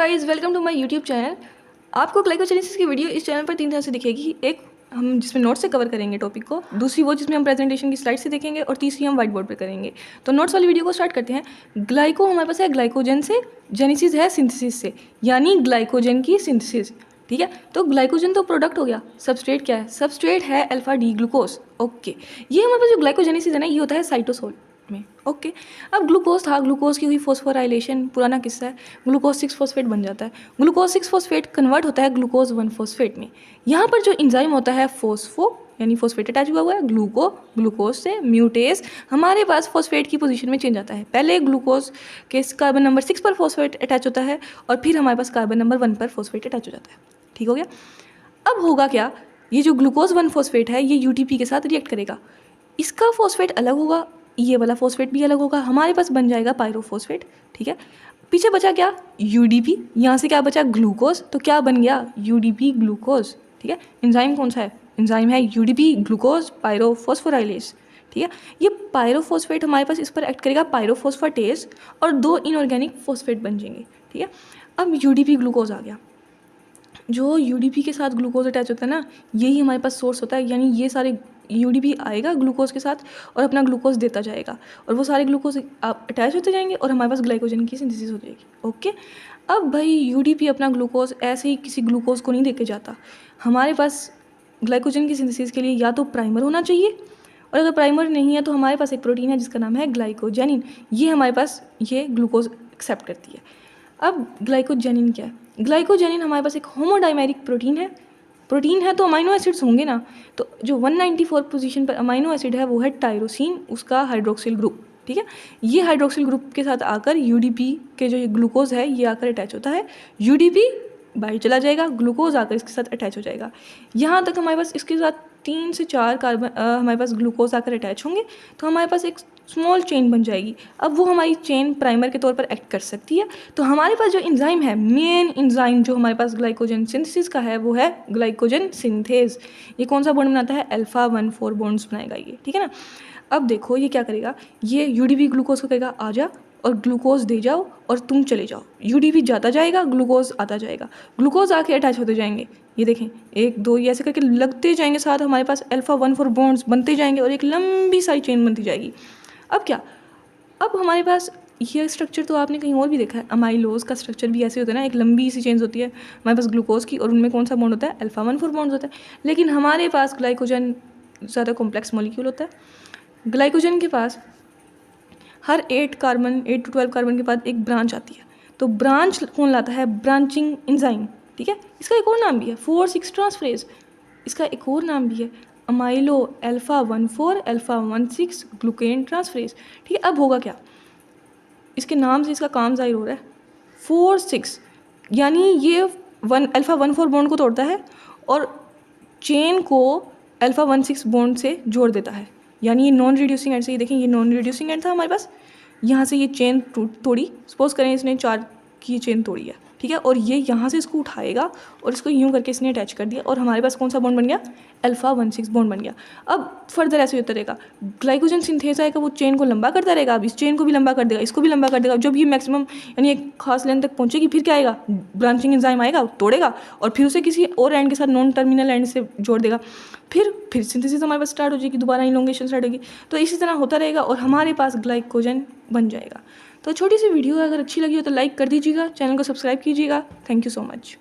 Guys, welcome to my YouTube channel. आपको glycogenesis की video इस चैनल पर 3 तरह से दिखेगी। एक हम जिसमें नोट्स से कवर करेंगे टॉपिक को, दूसरी वो जिसमें हम प्रेजेंटेशन की स्लाइड से देखेंगे, और तीसरी हम व्हाइट बोर्ड पर करेंगे। तो नोट्स वाली वीडियो को स्टार्ट करते हैं। ग्लाइको हमारे पास है ग्लाइकोजन से, जेनेसिस है सिंथेसिस से, यानी ग्लाइकोजन की सिंथेसिस। ठीक है, तो ग्लाइकोजन तो प्रोडक्ट हो गया। सबस्ट्रेट क्या है? सबस्ट्रेट है अल्फा डी ग्लूकोज। ओके, ये हमारे पास जो ग्लाइकोजेनेसिस है ना, ये होता है साइटोसोल में। ओके, अब ग्लूकोज था, ग्लूकोज की हुई फॉस्फोराइलेशन, पुराना किस्सा है। ग्लूकोज 6 फॉस्फेट बन जाता है। ग्लूकोज 6 फॉस्फेट कन्वर्ट होता है ग्लूकोज 1 फॉस्फेट में। यहाँ पर जो इंजाइम होता है फोस्फो, यानी फॉस्फेट अटैच हुआ है ग्लूकोज से म्यूटेज, हमारे पास फॉस्फेट की पोजीशन में चेंज आता है। पहले ग्लूकोज के कार्बन नंबर 6 पर फॉस्फेट अटैच होता है, और फिर हमारे पास कार्बन नंबर 1 पर फॉस्फेट अटैच हो जाता है। ठीक हो गया। अब होगा क्या, ये जो ग्लूकोज 1 फॉस्फेट है, ये यूटीपी के साथ रिएक्ट करेगा। इसका फॉस्फेट अलग होगा, ये वाला फॉस्फेट भी अलग होगा, हमारे पास बन जाएगा पायरोफॉस्फेट। ठीक है, पीछे बचा क्या? यूडीपी। यहाँ से क्या बचा? ग्लूकोज। तो क्या बन गया? UDP glucose. ठीक है, एंजाइम कौन सा है? एंजाइम है यूडीपी ग्लूकोज पायरोफॉस्फोराइलेज। ठीक है, ये पायरोफॉस्फेट हमारे पास इस पर एक्ट करेगा पायरोफॉस्फेटेज, और 2 इनऑर्गेनिक फॉस्फेट बन जाएंगे। ठीक है, अब यूडीपी ग्लूकोज आ गया। जो यूडीपी के साथ ग्लूकोज अटैच होता है ना, यही हमारे पास सोर्स होता है। यानी ये सारे यूडीपी आएगा ग्लूकोज के साथ और अपना ग्लूकोज देता जाएगा, और वो सारे ग्लूकोज आप अटैच होते जाएंगे, और हमारे पास ग्लाइकोजन की सिंथेसिस हो जाएगी। ओके, अब भाई यूडीपी अपना ग्लूकोज ऐसे ही किसी ग्लूकोज को नहीं देके जाता। हमारे पास ग्लाइकोजन की सिंथेसिस के लिए या तो प्राइमर होना चाहिए, और अगर प्राइमर नहीं है तो हमारे पास एक प्रोटीन है जिसका नाम है ग्लाइकोजेनिन। ये हमारे पास ये ग्लूकोज एक्सेप्ट करती है। अब ग्लाइकोजेनिन क्या है? ग्लाइकोजेनिन हमारे पास एक होमोडाइमेरिक प्रोटीन है, तो अमाइनो एसिड्स होंगे ना। तो जो 194 पोजीशन पर अमाइनो एसिड है वो है टायरोसिन, उसका हाइड्रोक्सिल ग्रुप। ठीक है, ये हाइड्रोक्सिल ग्रुप के साथ आकर यूडीपी के जो ये ग्लूकोज है ये आकर अटैच होता है। यूडीपी बाहर चला जाएगा, ग्लूकोज आकर इसके साथ अटैच हो जाएगा। यहाँ तक हमारे पास इसके साथ 3 से 4 कार्बन हमारे पास ग्लूकोज आकर अटैच होंगे, तो हमारे पास एक स्मॉल चेन बन जाएगी। अब वो हमारी चेन प्राइमर के तौर पर एक्ट कर सकती है। तो हमारे पास जो एंजाइम है, मेन एंजाइम जो हमारे पास ग्लाइकोजन सिंथेसिस का है, वो है ग्लाइकोजन सिंथेज। ये कौन सा बॉन्ड बनाता है? अल्फा 1,4 बॉन्ड्स बनाएगा ये। ठीक है ना। अब देखो ये क्या करेगा, ये यूडीपी ग्लूकोज को कहेगा आ जा और ग्लूकोज दे जाओ और तुम चले जाओ। यूडीपी जाता जाएगा, ग्लूकोज आता जाएगा, ग्लूकोज आके अटैच होते जाएंगे। ये देखें 1 2 ये ऐसे करके लगते जाएंगे साथ, हमारे पास अल्फा 1,4 बॉन्ड्स बनते जाएंगे और एक लंबी सारी चेन बनती जाएगी। अब क्या, अब हमारे पास ये स्ट्रक्चर तो आपने कहीं और भी देखा है, अमाइलोज का स्ट्रक्चर भी ऐसे होता है ना, एक लंबी सी चेन्स होती है हमारे पास ग्लूकोज की, और उनमें कौन सा बॉन्ड होता है? अल्फा 1,4 बॉन्ड्स होता है। लेकिन हमारे पास ग्लाइकोजन ज़्यादा कॉम्प्लेक्स मॉलिक्यूल होता है। ग्लाइकोजन के पास हर 8 to 12 कार्बन के बाद एक ब्रांच आती है। तो ब्रांच कौन लाता है? Branching enzyme. ठीक है, इसका एक और नाम भी है 4,6 ट्रांसफरेज। इसका एक और नाम भी है अमाइलो अल्फा 1,4 अल्फा 1,6 ग्लूकेन ट्रांसफरेज। ठीक है, अब होगा क्या, इसके नाम से इसका काम जाहिर हो रहा है। 4,6 यानी ये अल्फा 1,4 बॉन्ड को तोड़ता है और चेन को अल्फा 1,6 बॉन्ड से जोड़ देता है। यानी ये नॉन रिड्यूसिंग एंड से, ये देखें ये नॉन रिड्यूसिंग एंड था हमारे पास, यहाँ से ये चेन तोड़ी, सपोज करें इसने 4 की चेन तोड़ी है। ठीक है, और ये यहाँ से इसको उठाएगा और इसको यूँ करके इसने अटैच कर दिया, और हमारे पास कौन सा बॉन्ड बन गया? अल्फा 1,6 बॉन्ड बन गया। अब फर्दर ऐसे होता रहेगा, ग्लाइकोजन सिंथेस आएगा, वो चेन को लंबा करता रहेगा। अब इस चेन को भी लंबा कर देगा, इसको भी लंबा कर देगा। जब ये मैक्सिमम यानी एक खास लेंथ तक पहुँचेगी, फिर क्या आएगा? ब्रांचिंग एंजाइम आएगा, तोड़ेगा और फिर उसे किसी और एंड के साथ, नॉन टर्मिनल एंड से जोड़ देगा। फिर सिंथेसिस हमारे पास स्टार्ट हो जाएगी, दोबारा इलोंगेशन स्टार्ट होगी। तो इसी तरह होता रहेगा और हमारे पास ग्लाइकोजन बन जाएगा। तो छोटी सी वीडियो अगर अच्छी लगी हो तो लाइक कर दीजिएगा, चैनल को सब्सक्राइब कीजिएगा। Thank you so much.